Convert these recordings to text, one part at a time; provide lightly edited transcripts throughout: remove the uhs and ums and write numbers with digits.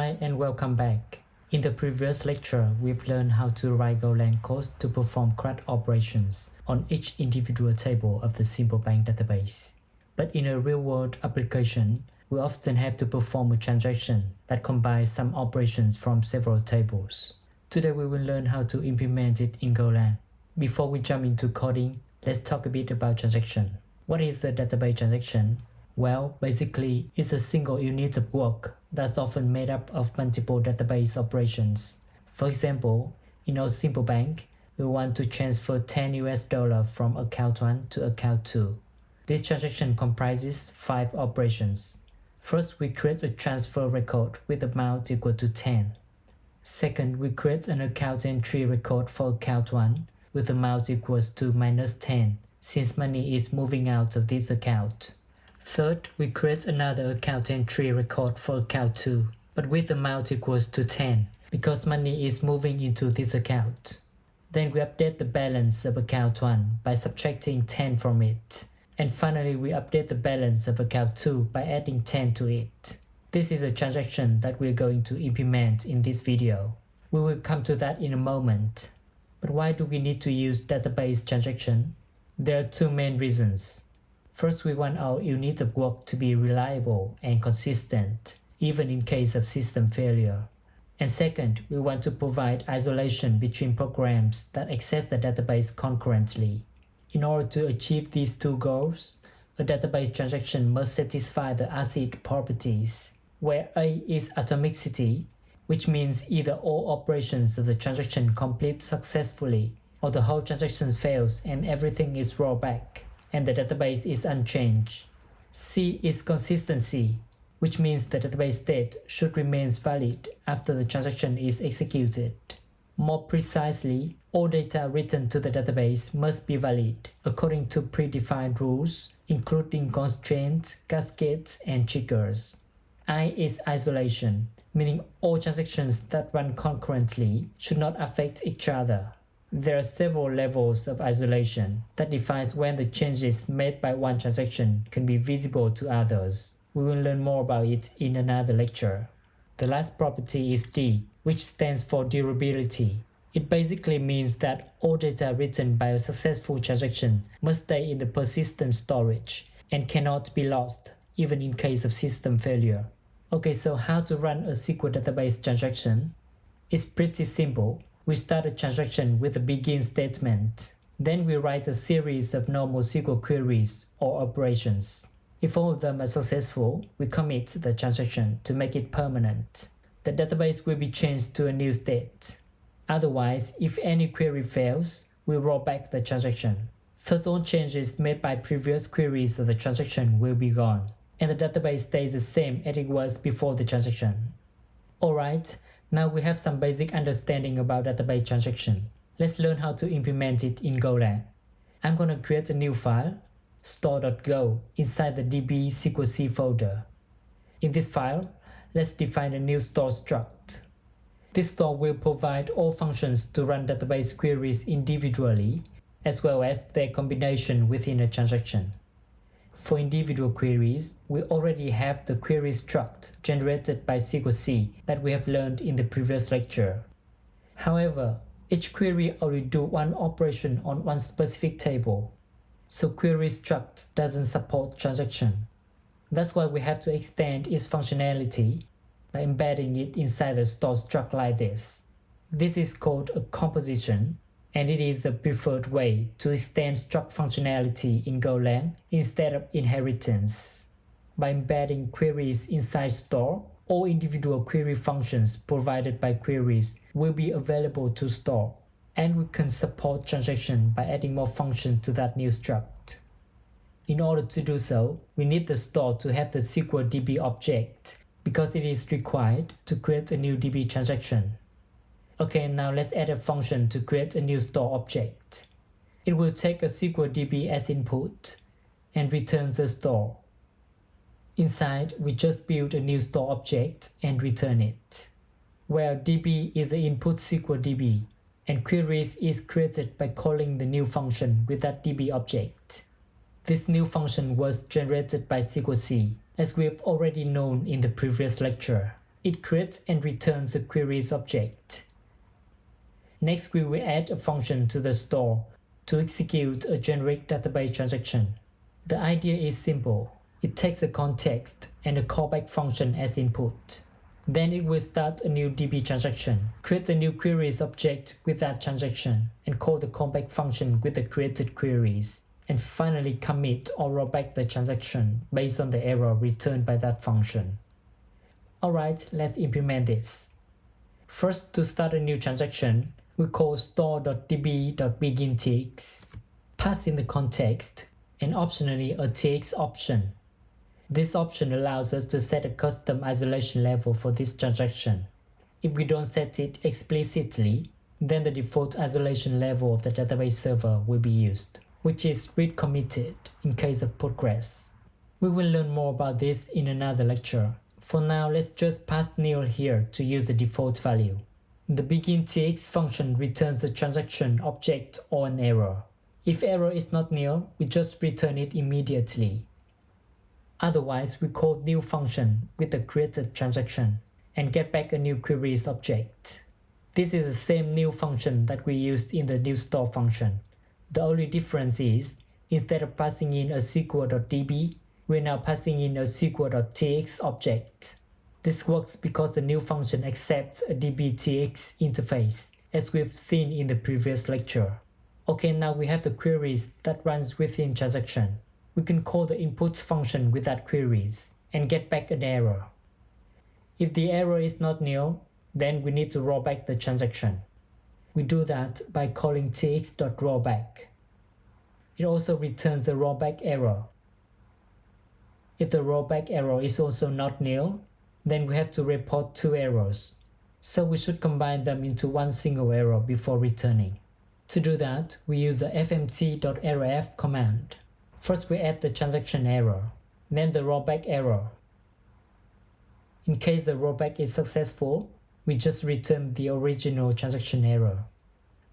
Hi and welcome back. In the previous lecture, we've learned how to write Golang code to perform CRUD operations on each individual table of the simple bank database. But in a real-world application, we often have to perform a transaction that combines some operations from several tables. Today we will learn how to implement it in Golang. Before we jump into coding, let's talk a bit about transaction. What is the database transaction? Well, basically, it's a single unit of work that's often made up of multiple database operations. For example, in our simple bank, we want to transfer $10 from account 1 to account 2. This transaction comprises 5 operations. First, we create a transfer record with amount equal to 10. Second, we create an account entry record for account 1 with amount equals to minus 10, since money is moving out of this account. Third, we create another account entry record for account 2, but with amount equals to 10, because money is moving into this account. Then we update the balance of account 1 by subtracting 10 from it. And finally, we update the balance of account 2 by adding 10 to it. This is a transaction that we're going to implement in this video. We will come to that in a moment. But why do we need to use database transaction? There are 2 main reasons. First, we want our unit of work to be reliable and consistent, even in case of system failure. And second, we want to provide isolation between programs that access the database concurrently. In order to achieve these 2 goals, a database transaction must satisfy the ACID properties, where A is atomicity, which means either all operations of the transaction complete successfully, or the whole transaction fails and everything is rolled back, and the database is unchanged. C is consistency, which means the database state should remain valid after the transaction is executed. More precisely, all data written to the database must be valid according to predefined rules, including constraints, cascades, and triggers. I is isolation, meaning all transactions that run concurrently should not affect each other. There are several levels of isolation that defines when the changes made by one transaction can be visible to others. We will learn more about it in another lecture. The last property is D, which stands for durability. It basically means that all data written by a successful transaction must stay in the persistent storage and cannot be lost, even in case of system failure. Okay, so how to run a SQL database transaction? It's pretty simple. We start a transaction with a begin statement. Then we write a series of normal SQL queries or operations. If all of them are successful, we commit the transaction to make it permanent. The database will be changed to a new state. Otherwise, if any query fails, we roll back the transaction. Thus, all changes made by previous queries of the transaction will be gone, and the database stays the same as it was before the transaction. Alright, now we have some basic understanding about database transaction. Let's learn how to implement it in Golang. I'm going to create a new file, store.go, inside the db SQLC folder. In this file, let's define a new store struct. This store will provide all functions to run database queries individually, as well as their combination within a transaction. For individual queries, we already have the query struct generated by SQLC that we have learned in the previous lecture. However, each query only does one operation on one specific table, so query struct doesn't support transaction. That's why we have to extend its functionality by embedding it inside the store struct like this. This is called a composition, and it is the preferred way to extend struct functionality in Golang instead of inheritance. By embedding queries inside store, all individual query functions provided by queries will be available to store, and we can support transaction by adding more functions to that new struct. In order to do so, we need the store to have the SQL DB object, because it is required to create a new DB transaction. Okay, now let's add a function to create a new store object. It will take a SQL DB as input and returns a store. Inside, we just build a new store object and return it, where DB is the input SQL DB, and queries is created by calling the new function with that DB object. This new function was generated by SQLC, as we have already known in the previous lecture. It creates and returns a queries object. Next, we will add a function to the store to execute a generic database transaction. The idea is simple. It takes a context and a callback function as input. Then it will start a new DB transaction, create a new queries object with that transaction, and call the callback function with the created queries, and finally commit or roll back the transaction based on the error returned by that function. Alright, let's implement this. First, to start a new transaction, we call store.db.beginTX, pass in the context, and optionally a TX option. This option allows us to set a custom isolation level for this transaction. If we don't set it explicitly, then the default isolation level of the database server will be used, which is read committed in case of Postgres. We will learn more about this in another lecture. For now, let's just pass nil here to use the default value. The beginTX function returns a transaction object or an error. If error is not nil, we just return it immediately. Otherwise, we call new function with the created transaction and get back a new queries object. This is the same new function that we used in the new store function. The only difference is, instead of passing in a SQL.db, we're now passing in a SQL.tx object. This works because the new function accepts a dbtx interface, as we've seen in the previous lecture. Okay, now we have the queries that runs within transaction. We can call the input function with that queries and get back an error. If the error is not nil, then we need to roll back the transaction. We do that by calling tx.rollback. It also returns a rollback error. If the rollback error is also not nil, then we have to report two errors. So we should combine them into one single error before returning. To do that, we use the fmt.errorf command. First we add the transaction error, then the rollback error. In case the rollback is successful, we just return the original transaction error.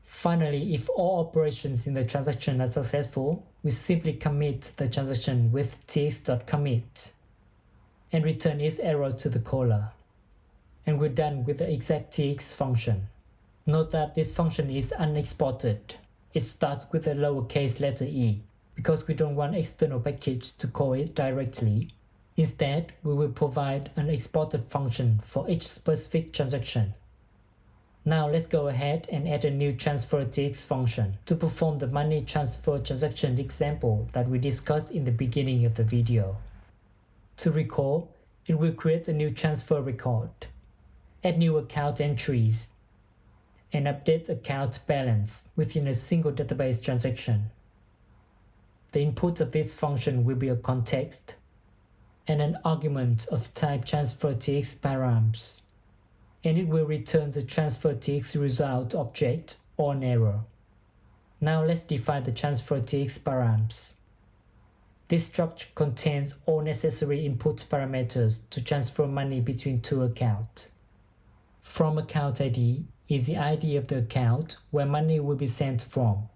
Finally, if all operations in the transaction are successful, we simply commit the transaction with tx.commit and return its error to the caller. And we're done with the exectx function. Note that this function is unexported. It starts with a lowercase letter e, because we don't want external package to call it directly. Instead, we will provide an exported function for each specific transaction. Now let's go ahead and add a new transferTX function to perform the money transfer transaction example that we discussed in the beginning of the video. To recall, it will create a new transfer record, add new account entries, and update account balance within a single database transaction. The input of this function will be a context and an argument of type transferTX params, and it will return the transferTX result object or an error. Now let's define the transferTX params. This structure contains all necessary input parameters to transfer money between two accounts. From account ID is the ID of the account where money will be sent from.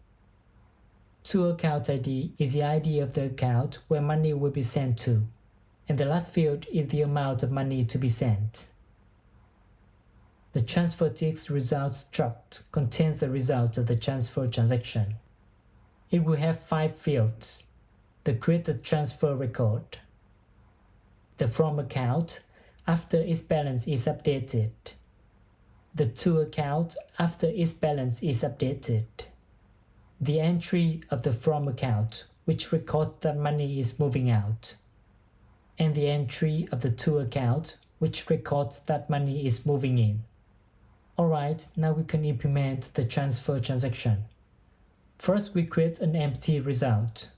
To account ID is the ID of the account where money will be sent to. And the last field is the amount of money to be sent. The transferTX results struct contains the result of the transfer transaction. It will have 5 fields: the created transfer record, the from account after its balance is updated, the to account after its balance is updated, the entry of the from account which records that money is moving out, and the entry of the to account which records that money is moving in. Alright, now we can implement the transfer transaction. First we create an empty result.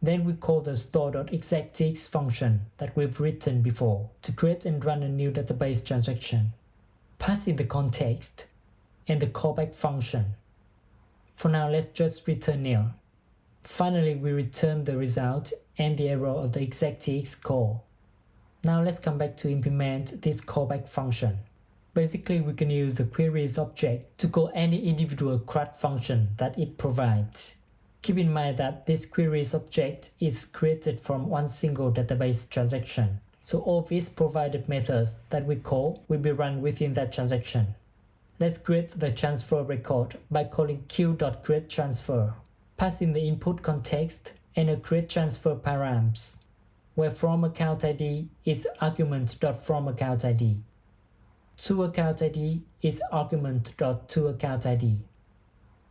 Then we call the store.exectx function that we've written before to create and run a new database transaction. Pass in the context and the callback function. For now, let's just return nil. Finally, we return the result and the error of the exectx call. Now let's come back to implement this callback function. Basically, we can use the queries object to call any individual CRUD function that it provides. Keep in mind that this queries object is created from one single database transaction, So all these provided methods that we call will be run within that transaction. Let's create the transfer record by calling q.createTransfer. Pass in the input context and a createTransfer params, where fromAccountId is argument.fromAccountId. ToAccountId is argument.toAccountId.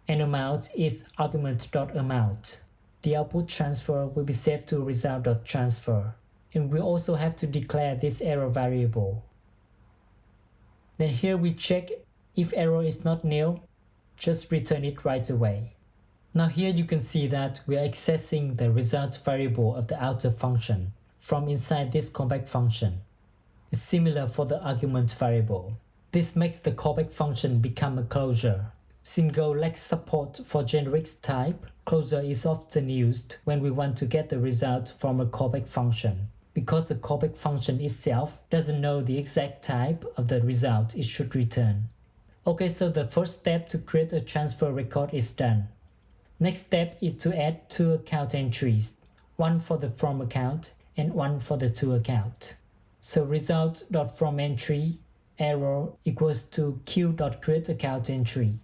And amount is argument.amount. The output transfer will be saved to result.transfer. And we also have to declare this error variable. Then here we check if error is not nil, just return it right away. Now here you can see that we are accessing the result variable of the outer function from inside this callback function. It's similar for the argument variable. This makes the callback function become a closure. Since Go lacks support for generic type, closure is often used when we want to get the result from a callback function, because the callback function itself doesn't know the exact type of the result it should return. Okay, so the first step to create a transfer record is done. Next step is to add two account entries, one for the from account and one for the to account. So result.fromEntry error equals to q.createAccountEntry.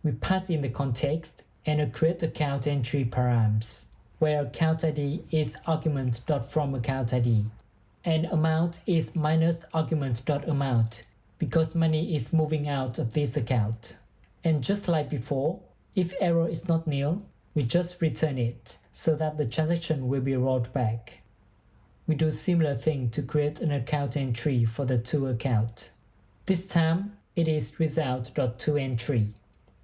We pass in the context and a createAccountEntry params, where accountId is argument.fromAccountId, and amount is minus argument.amount, because money is moving out of this account. And just like before, if error is not nil, we just return it so that the transaction will be rolled back. We do similar thing to create an account entry for the to account. This time it is result.toEntry.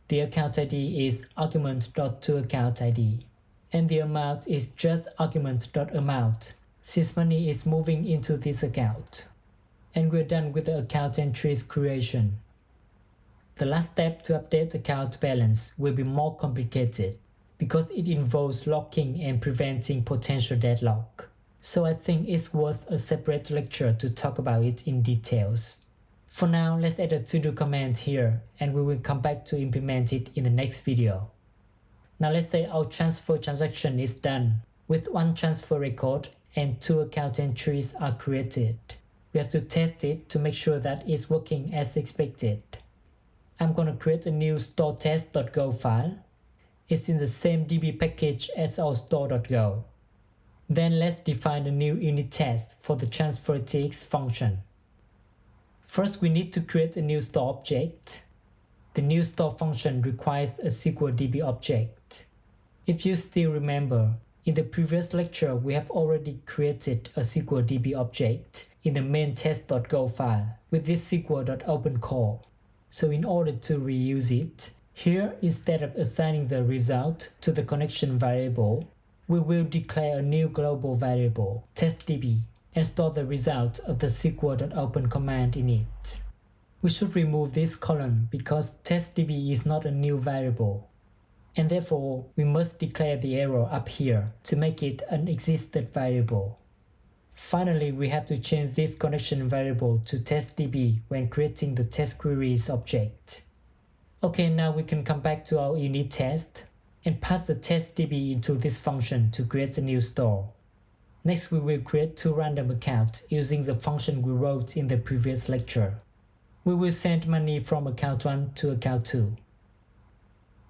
The account ID is argument.toAccountId, and the amount is just argument.amount, since money is moving into this account. And we're done with the account entries creation. The last step to update account balance will be more complicated because it involves locking and preventing potential deadlock. So I think it's worth a separate lecture to talk about it in details. For now, let's add a to-do command here, and we will come back to implement it in the next video. Now let's say our transfer transaction is done, with one transfer record and two account entries are created. We have to test it to make sure that it's working as expected. I'm going to create a new store.test.go file. It's in the same DB package as our store.go. Then let's define a new unit test for the transfer.txt function. First, we need to create a new store object. The new store function requires a SQL DB object. If you still remember, in the previous lecture, we have already created a SQL DB object in the main test.go file with this SQL.open call. So in order to reuse it, here instead of assigning the result to the connection variable, we will declare a new global variable, testdb, and store the result of the SQL.open command in it. We should remove this column because testdb is not a new variable, and therefore we must declare the error up here to make it an existed variable. Finally, we have to change this connection variable to testdb when creating the test queries object. Okay, now we can come back to our unit test and pass the testdb into this function to create a new store. Next, we will create two random accounts using the function we wrote in the previous lecture. We will send money from account 1 to account 2.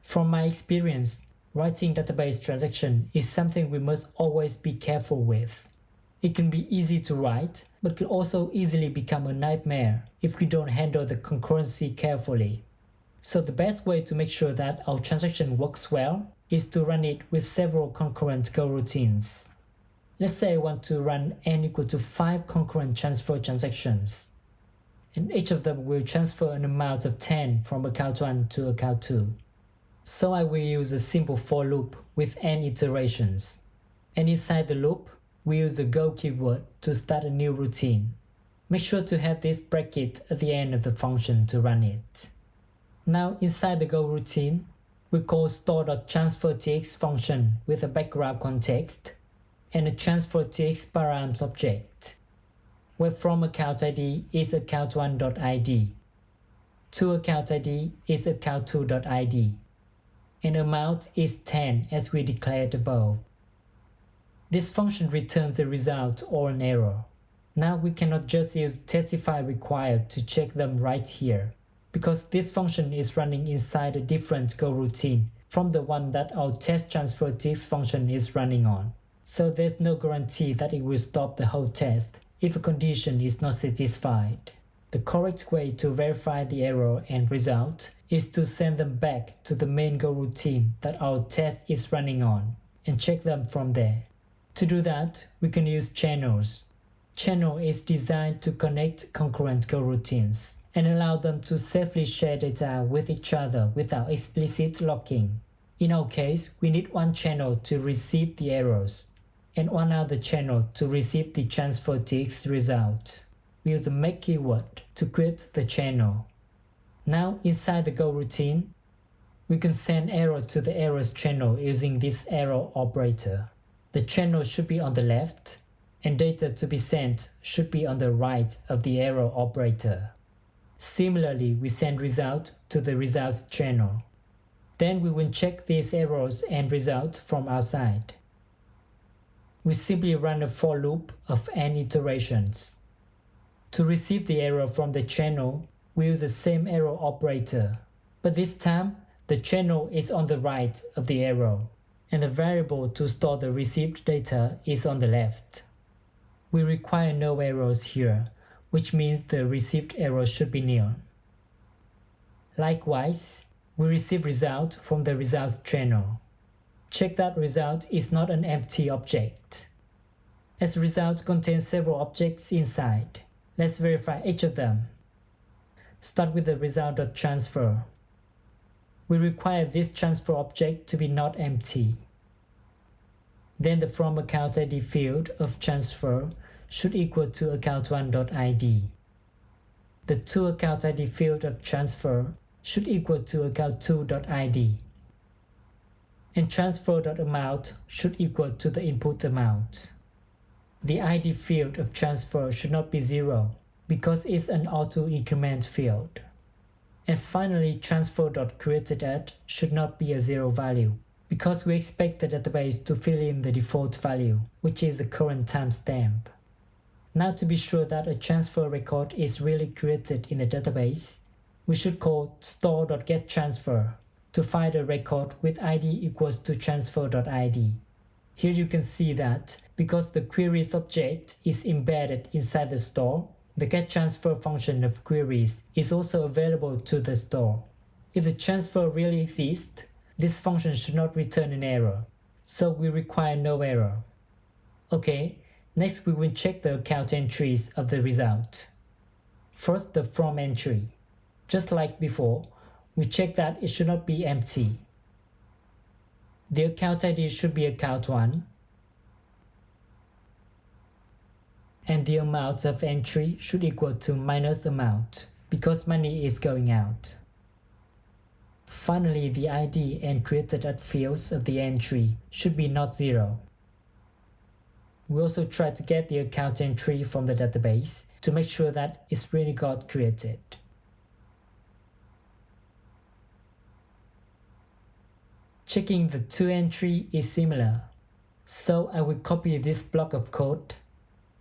From my experience, writing database transaction is something we must always be careful with. It can be easy to write, but can also easily become a nightmare if we don't handle the concurrency carefully. So the best way to make sure that our transaction works well is to run it with several concurrent Go routines. Let's say I want to run n equal to 5 concurrent transfer transactions, and each of them will transfer an amount of 10 from account 1 to account 2. So I will use a simple for loop with n iterations, and inside the loop, we use the go keyword to start a new routine. Make sure to have this bracket at the end of the function to run it. Now inside the go routine, we call store.transfer.txt function with a background context and a transfer.txt params object, where from account ID is account1.id, to account ID is account2.id, and amount is 10 as we declared above. This function returns a result or an error. Now we cannot just use testify required to check them right here, because this function is running inside a different Go routine from the one that our test transfer TX function is running on. So there's no guarantee that it will stop the whole test if a condition is not satisfied. The correct way to verify the error and result is to send them back to the main Go routine that our test is running on and check them from there. To do that, we can use channels. Channel is designed to connect concurrent Go routines and allow them to safely share data with each other without explicit locking. In our case, we need one channel to receive the errors and one other channel to receive the transfer TX result. We use the make keyword to create the channel. Now inside the Go routine, we can send error to the errors channel using this arrow operator. The channel should be on the left, and data to be sent should be on the right of the arrow operator. Similarly, we send result to the results channel. Then we will check these errors and result from our side. We simply run a for loop of n iterations. To receive the error from the channel, we use the same arrow operator, but this time the channel is on the right of the arrow, and the variable to store the received data is on the left. We require no errors here, which means the received error should be nil. Likewise, we receive result from the results channel. Check that result is not an empty object. As result contains several objects inside, let's verify each of them. Start with the result.transfer. We require this transfer object to be not empty. Then the from account ID field of transfer should equal to account1.id. The to account ID field of transfer should equal to account2.id. And transfer.amount should equal to the input amount. The ID field of transfer should not be 0 because it's an auto-increment field. And finally, transfer.createdAt should not be a 0 value because we expect the database to fill in the default value, which is the current timestamp. Now to be sure that a transfer record is really created in the database, we should call store.getTransfer to find a record with ID equals to transfer.id. Here you can see that because the queries object is embedded inside the store, the getTransfer function of queries is also available to the store. If the transfer really exists, this function should not return an error, so we require no error. Okay, next we will check the account entries of the result. First, the from entry. Just like before, we check that it should not be empty. The account ID should be account1, and the amount of entry should equal to minus amount because money is going out. Finally, the ID and createdAt fields of the entry should be not 0. We also try to get the account entry from the database to make sure that it's really got created. Checking the to entry is similar, so I will copy this block of code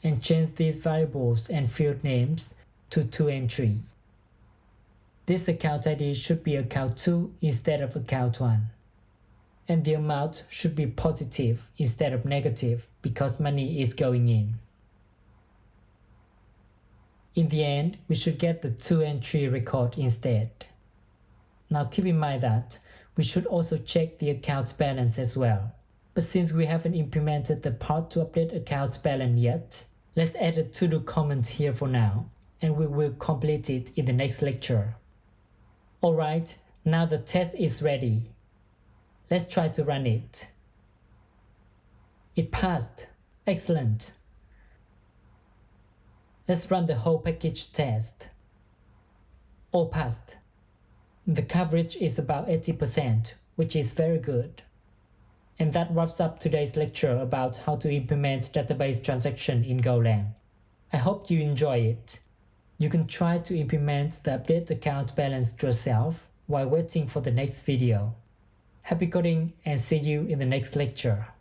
and change these variables and field names to entry. This account ID should be account2 instead of account1, and the amount should be positive instead of negative because money is going in. In the end, we should get the to entry record instead. Now keep in mind that we should also check the account balance as well. But since we haven't implemented the part to update account balance yet, let's add a to-do comment here for now, and we will complete it in the next lecture. Alright, now the test is ready. Let's try to run it. It passed. Excellent. Let's run the whole package test. All passed. The coverage is about 80%, which is very good. And that wraps up today's lecture about how to implement database transaction in Golang. I hope you enjoy it. You can try to implement the update account balance yourself while waiting for the next video. Happy coding and see you in the next lecture.